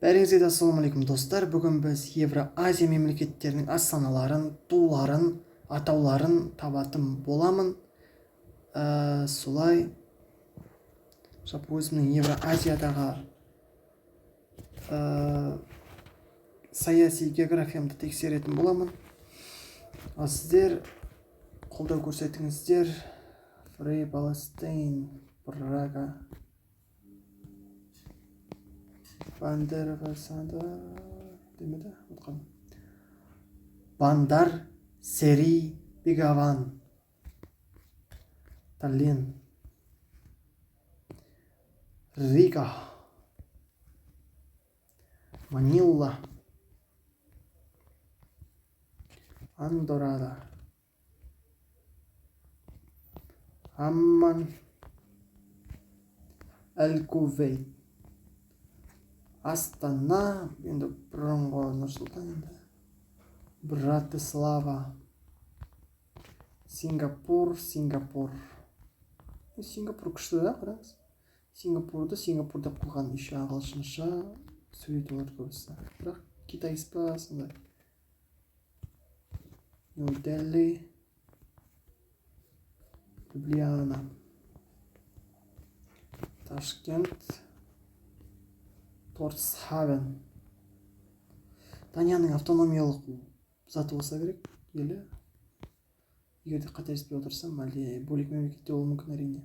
Бәріңізге де ассалаумағалейкум достар. Бүгін біз Евразия мемлекеттерінің астаналарын, туларын, атауларын табатын боламын. Солай өзімнің Евразиядағы саяси географиямды тексеретін боламын. Сіздер қолдау көрсетіңіздер. Free Palestine, Прага, Бандерова санда демеді, ұтқан. Бандар, Сери, Бегаван, Таллин, Рига, Манила, Андорада, Амман, Әл-Кувейт, Астана, енді бұрынғы Нұрсұлтан, енді Братислава, Сингапур. Сингапур күшті да, қараңыз. Сингапурда қылған еще ағылшынша сөйлетіп отыр көбісі. Бірақ китайспа сондай. Нью-Дели, Любляна, Ташкент, Торсхавен. Данияның автономиялық заты болса керек, елі. Егерде қателеспей отырсам, әлде бөлек мемлекетте болуы мүмкін әрине.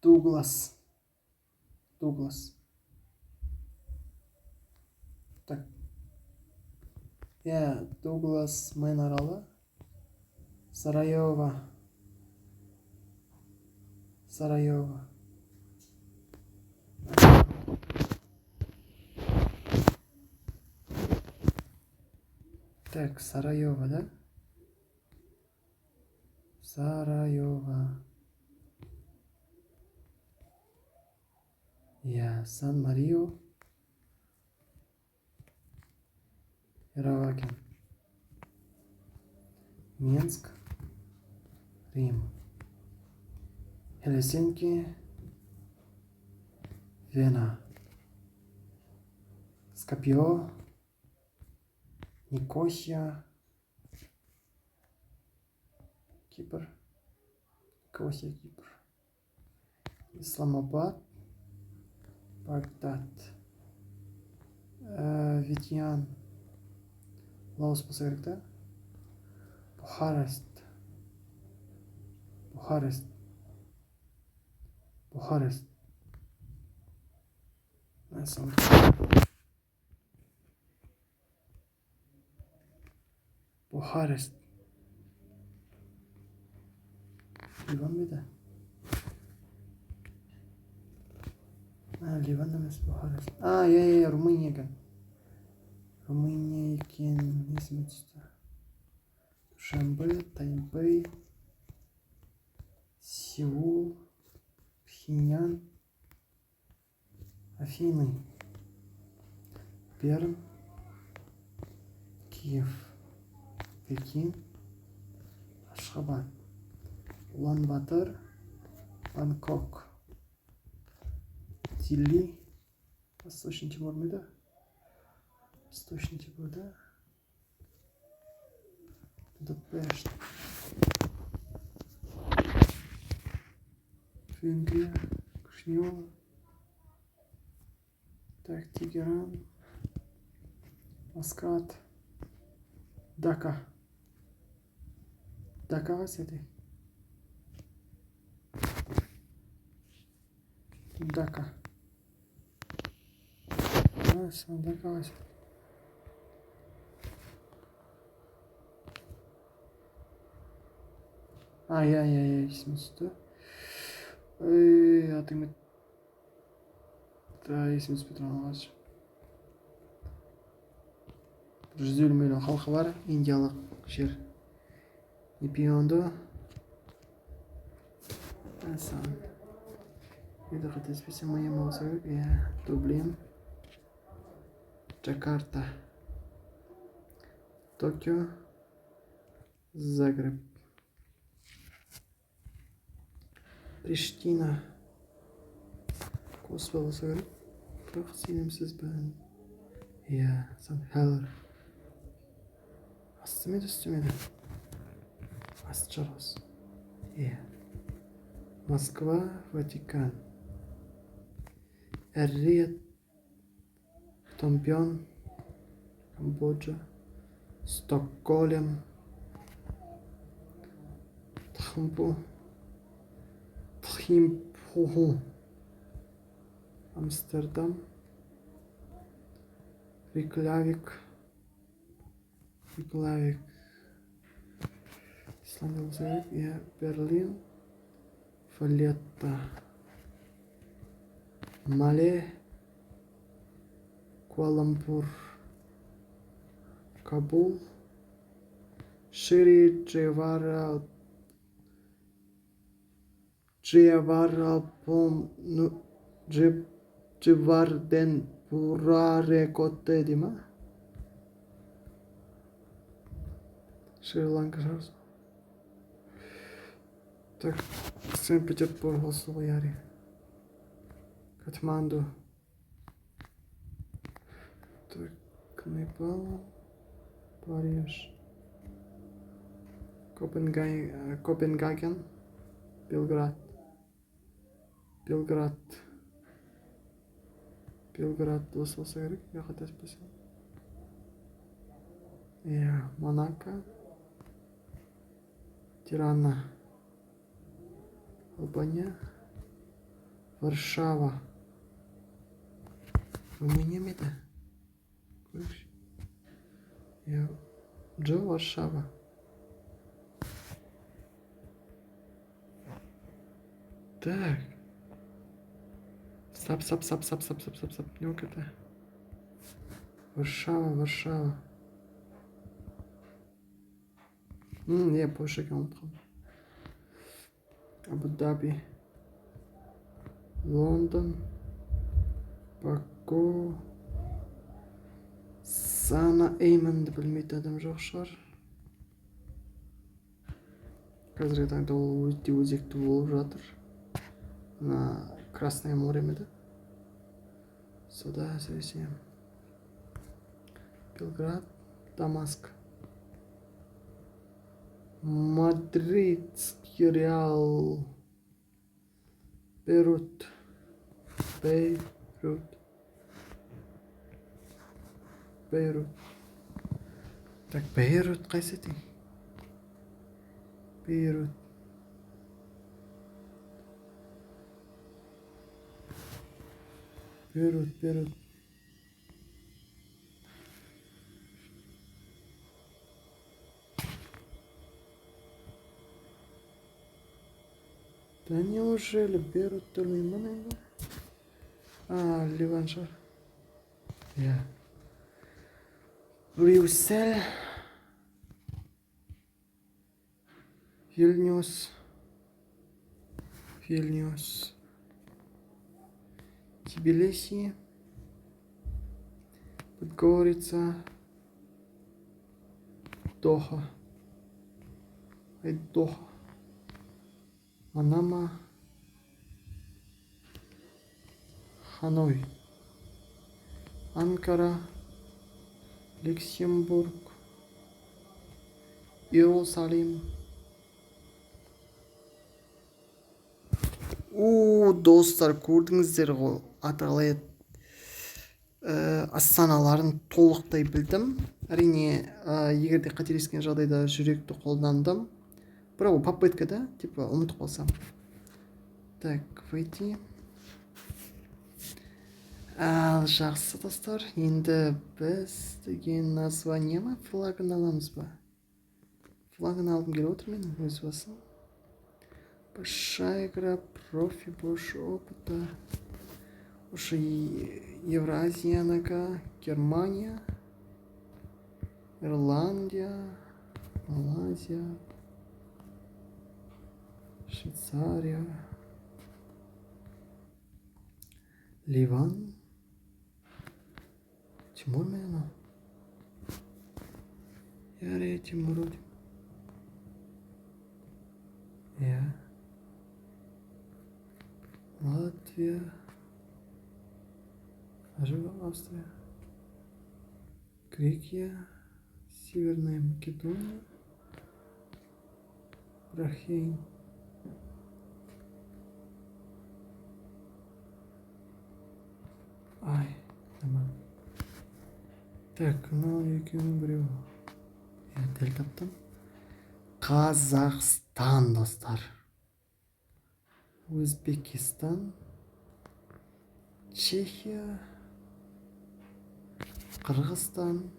Дуглас. Так. Дуглас Мэн аралы. Сараево. Так, Сараево, да? Сараево. Сан-Марио. Яровакин. Минск. Рим. Хельсинки. Вена. Скопье. Никосия. Кипр. Исламабад. Багдад. Витьян. Лаос болса керек та? Бухарест. Бухарест. Ливан беді? Ливан емес, Бухарест. Румыния екен, есіме түсті. Душанбе, Тайбэй, Сеул, Пхеньян, Афины, Пермь, Киев, Пекин, Ашхабад, Улан-Батор, Бангкок, Дили, Восточный Тимор меді? Восточный Тимор, да? Будапешт, Венгрия, Кушнева, так, Тегеран, Маскат, Дака. Дака васяды. Дака. Дака васяды. Есіме түсті. Атыңды. Есіме түспей тұрған алғаш. 150 миллион халқы бар, индиялық жер. Непионды. Еді қателеспесем, Майами болса керек. Дублин. Джакарта. Токио. Загреб. Приштина. Косово болса керек. Бірақ сенімсізбін. Иә, Сан-Хелер. Асты ма еді, үсті ме еді? Асты шығармыз. Иә. Москва, Ватикан. Эр-Рияд, Пномпен, Камбоджа, Стокгольм, Тхимпху, Амстердам, Рейкьявик, Исландия болса керек, иә, Берлин, Валетта, Мале, Куала-Лумпур, Кабул, Шри Джеварденпураре-Котте дей ма? Шри-Ланка шығарсы. Так, Санкт-Петербург осы ғой, яри. Катманду. Так, Непал, Париж, Копенгаген, Белград осы болса керек, я қателеспесем. Иә, Монако, Тирана, Албания, Варшава. Румыния ме еді? Көрші. Иә, Варшава. Так. Сап. Не это? Варшава. Я позже ұмытқам. Абу-Даби, Лондон, Баку, Сана-Эйменді білмейтін адам жоқ шығар. Қазіргі таңда ол өте өзекті болып жатыр. На Красное море ме еді? Сода әсіресе. Белград, Дамаск, Мадридский Реал, Бейрут. Так, Бейрут қайсы екен? Бейрут. Да неужели Бейрут төлмеймін енді? Ливан шығар. Иә. Брюссель, Вильнюс, Тбилиси, Подгорица, Доха, Манама, Ханой, Анкара, Люксембург, Иерусалим. Достар, көрдіңіздер ғой, аталай астаналарын толықтай білдім. Әрине, егерде қателескен жағдайда жүректі қолдандым. Бірақ ол попытка да, типа ұмытып қалсам. Так, войти. Ал жақсы достар, енді біз деген название ма, флагын аламыз ба? Флагын алғым келіп отыр мен өз басым. Большая игра, профи, больше опыта. Уже Евразиянаға, Германия, Ирландия, Малайзия, Швейцария, Ливан, Тимур ме анау? Яре, Тимур өтім. Иә. Латвия, Австрия, Грекия, Северная Македония, Бахрейн. Ай, tamam. Так, екеуінің біреу. Дәл таптым. Қазақстан, достар. Өзбекистан, Чехия, Қырғызстан,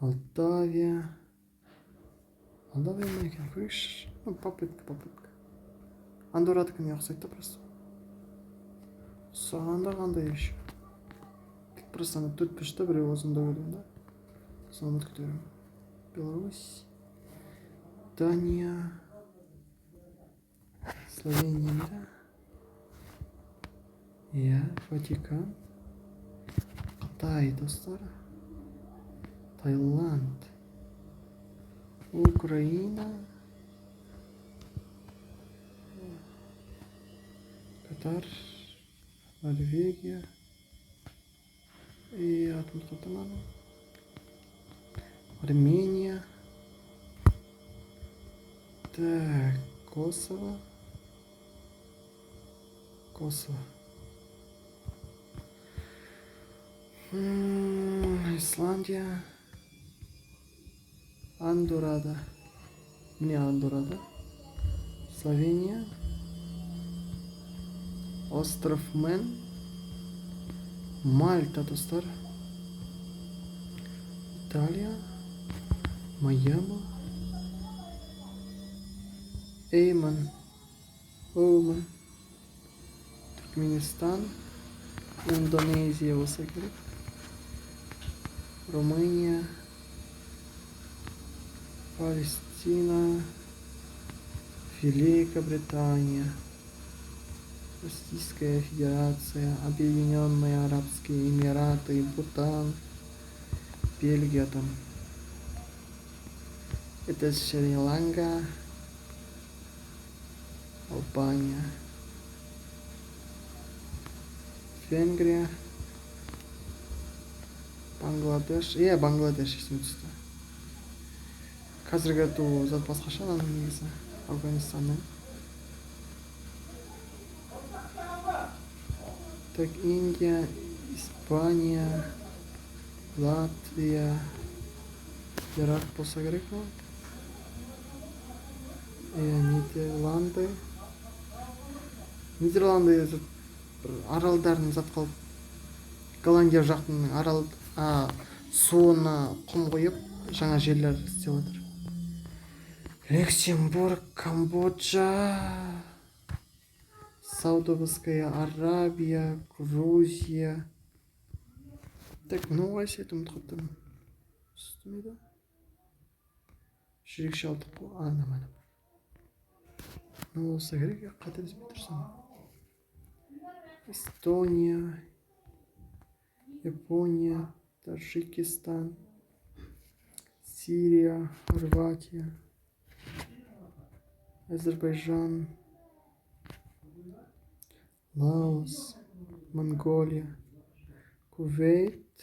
Молдавия. Молдавия ма екен? Көрейікші. Попытка. Андоррадікіне ұқсайды да просто. Ұқсағанда қандай еще? Тек просто ана 4-5-та біреу осында көрдім да. Соны ұмытып кетемін. Беларусь, Дания, Словения, да? Иә, Ватикан, Қытай, достар, Таиланд, Украина, Катар, Норвегия и Армения. Так, Kosovo. Исландия. Андоррада. Словения. Остров Мэн. Мальта, достар. Италия. Майами. Эйман. Туркменистан. Индонезия болса керек. Румыния. Палестина. Великобритания. Российская Федерация. Объединенные Арабские Эмираты. Бутан. Бельгия там. Это Шри-Ланка. Албания. Венгрия. Бангладеш. Бангладеш есіме түсті. Қазіргі ту зат басқаша ананың негізі. Афганистанның. Так, Индия, Испания, Латвия, Ирак болса керек ма? Нидерланды. Аралдарын зат қалып. Голландия жақтың арал суына құм қойып, жаңа жерлер істеп отыр. Люксембург, Камбоджа, Саудовская Аравия, Грузия. Так, қайсы еді ұмытып қаптым. Үстіме да. Жүрекше алдық қой. Анаманы. Болса керек, қателеспей тұрсам. Эстония, Япония, Таджикистан, Сирия, Хорватия, Азербайджан, Лаос, Монголия, Кувейт,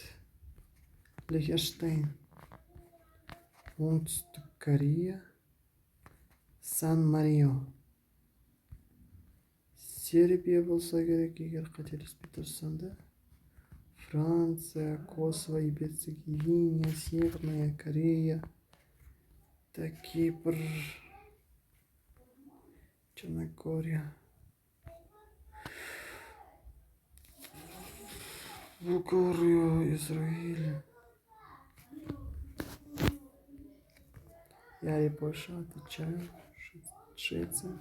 Лихтенштейн, Оңтүстік Корея, Сан-Марино. Сербия болса керек, егер қателеспей тұрсам да. Франция, Косово и Герцеговина, Северная Корея, Кипр, Черногория, Булгария, Израиль, я и Польша, отвечаю, Швеция,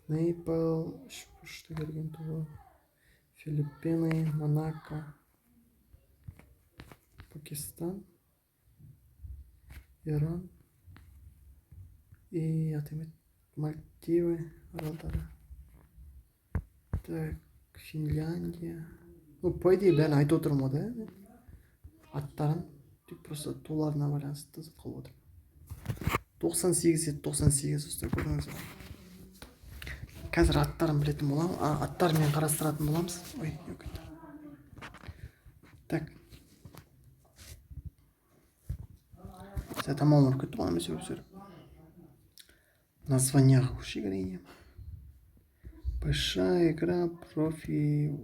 Непал, что келген туы, Филиппины, Монако, Пакистан, Иран и Мальдивы, аралдары. Так, Финляндия. По идее, бәрін айтып отырмын ғой да. Аттарын тек просто туларына байланысты зат қылып отырмын. 98 ұста көрдіңіз ба? Қазір аттарын білетін боламын. Аттармен қарастыратын боламыз. Так. Це там мамор кутуанымы сөйлеп. Название хушигрения. Большая игра профи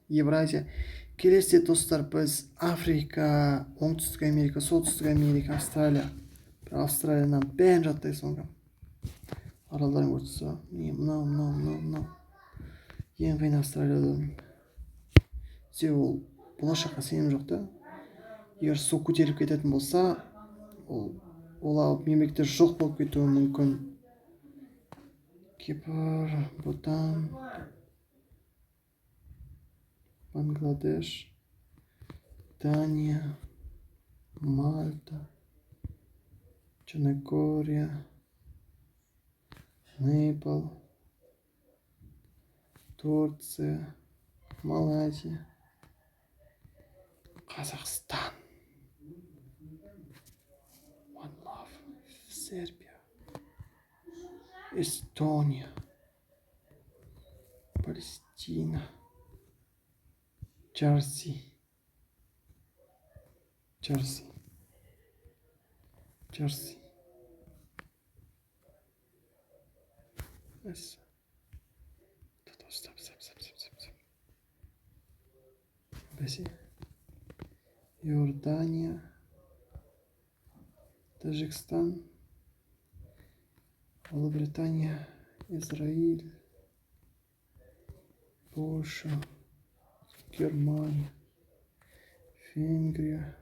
Евразия. Келесі достар біз Африка, Оңтүстік Америка, Солтүстік Америка, Австралия. Бір Австралиядан бәрін жаттай соңға. Аралдарын көрсетсе, мынау. Ең қиын Австралияда. Себебі ол болашаққа сенім жоқ та. Егер су көтеріліп кететін болса, ол мемлекеттер жоқ болып кетуі мүмкін. Кипр, Бутан, Бангладеш, Дания, Мальта, Черногория, Непал, Турция, Малайзия, Қазақстан, One Love, Сербия, Эстония, Палестина, Джерси. Yes. Stop. Бәсе. Иордания, Тажикстан, Ұлыбритания, Израиль, Польша, Германия, Венгрия,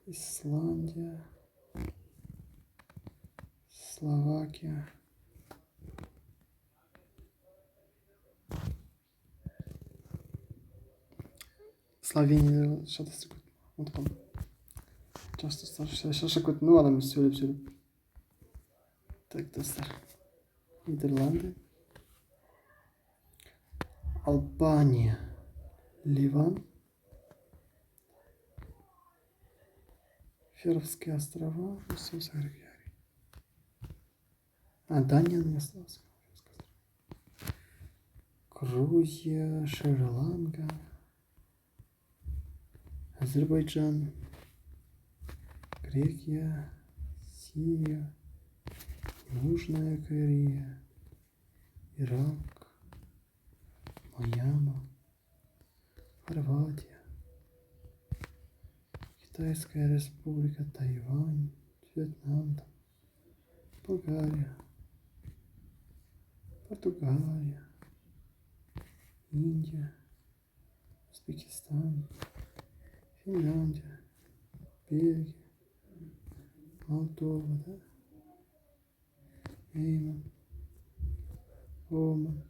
Исландия, Словакия, Словения, шатастырып ұмытқам. Жас достар, шашып кеттім, адам сөйлеп. Так, достар. Нидерланды, Албания, Ливан, Феровские острова, Дания не осталась. Грузия, Шри-Ланка, Азербайджан, Грекия, Сирия, Южная Корея, Ирак, Мьянма, Хорватия, Китайская республика, Тайвань, Вьетнам, Болгария, Португалия, Индия, Узбекистан, Финляндия, Бельгия, Молдова, да? Йемен, Оман,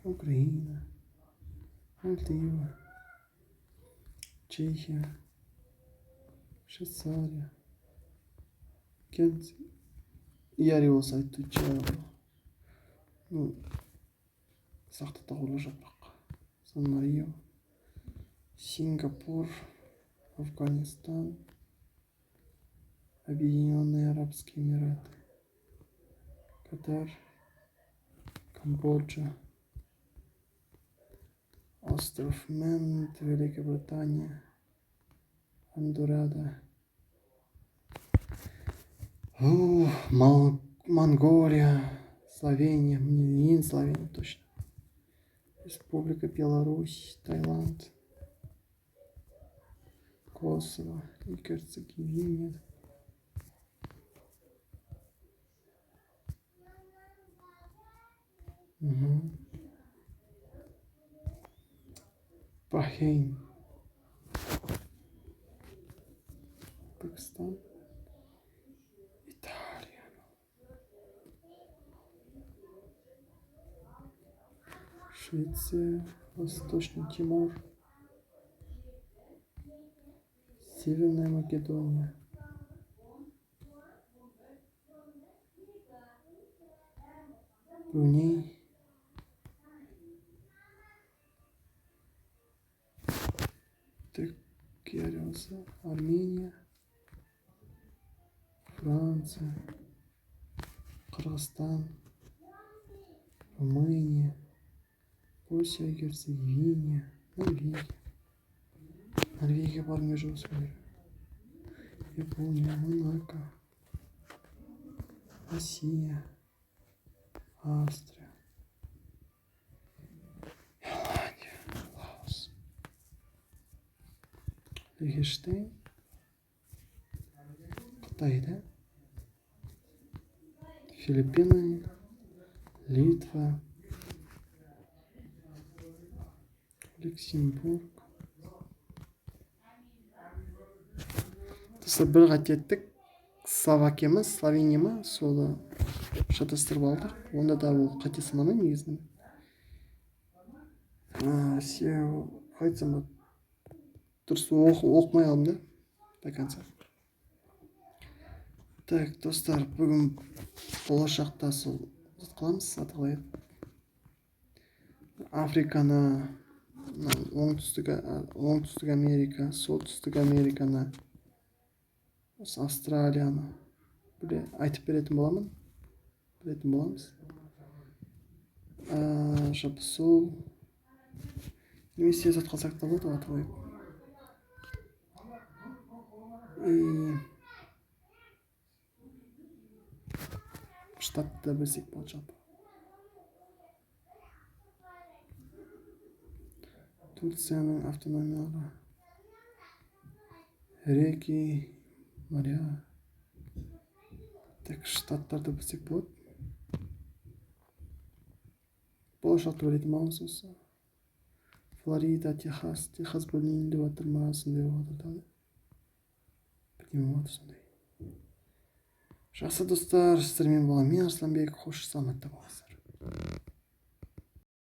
Украина, Мальдивы, Чехия, Швейцария, Кент. Яри болса айтты сақтықта қолы жапырақ. Сан-Марио, Сингапур, Афганистан, Объединенные Арабские Эмираты, Катар, Камбоджа, остров Мэн, Великобритания, Андоррада, Монголия, Словения, Словения точно, Республика Беларусь, Таиланд, Косово и Герцеговина. Бахрейн, Пакистан, Италия, Швеция, Восточный Тимор, Северная Македония, Бруней, Армения, Франция, Кыргызстан, Румыния, Босния и Герцеговина, Норвегия, Норвегия бармай жүрсің. Япония, Монако, Россия, Австрия, Ирландия, Лаос, Лихтенштейн, Қытай, да? Филиппины, Литва, Люксембург. Достар, бір қатеттік. Словакия ма, Словения ма, соны шатастырып алдық. Онда да ол қате санамаймын негізінен. Қалай айтсам болады? Дұрыс оқымай қалдым да до конца. Так, достар, бүгін болашақта сол қыламыз, аталайық. Африканы, оңтүстік Америка, солтүстік Американы, Австралияны айтып беретін боламын. Білетін боламыз. Жалпы сол немесе зат қалсақ та болады, аталайық. Штатты да білсек болады жалпы. Турцияның автономиялары, реки, моря. Так, штаттарды білсек болады. Болашақты білетін боламыз осы. Флорида, Техас бөлінейін деп жатыр ма, сондай болып жатыр да. Бірдеме болып жатыр сондай. Жақсы достар, сіздермен болған мен Арсланбек. Қош, саламатта болыңыздар.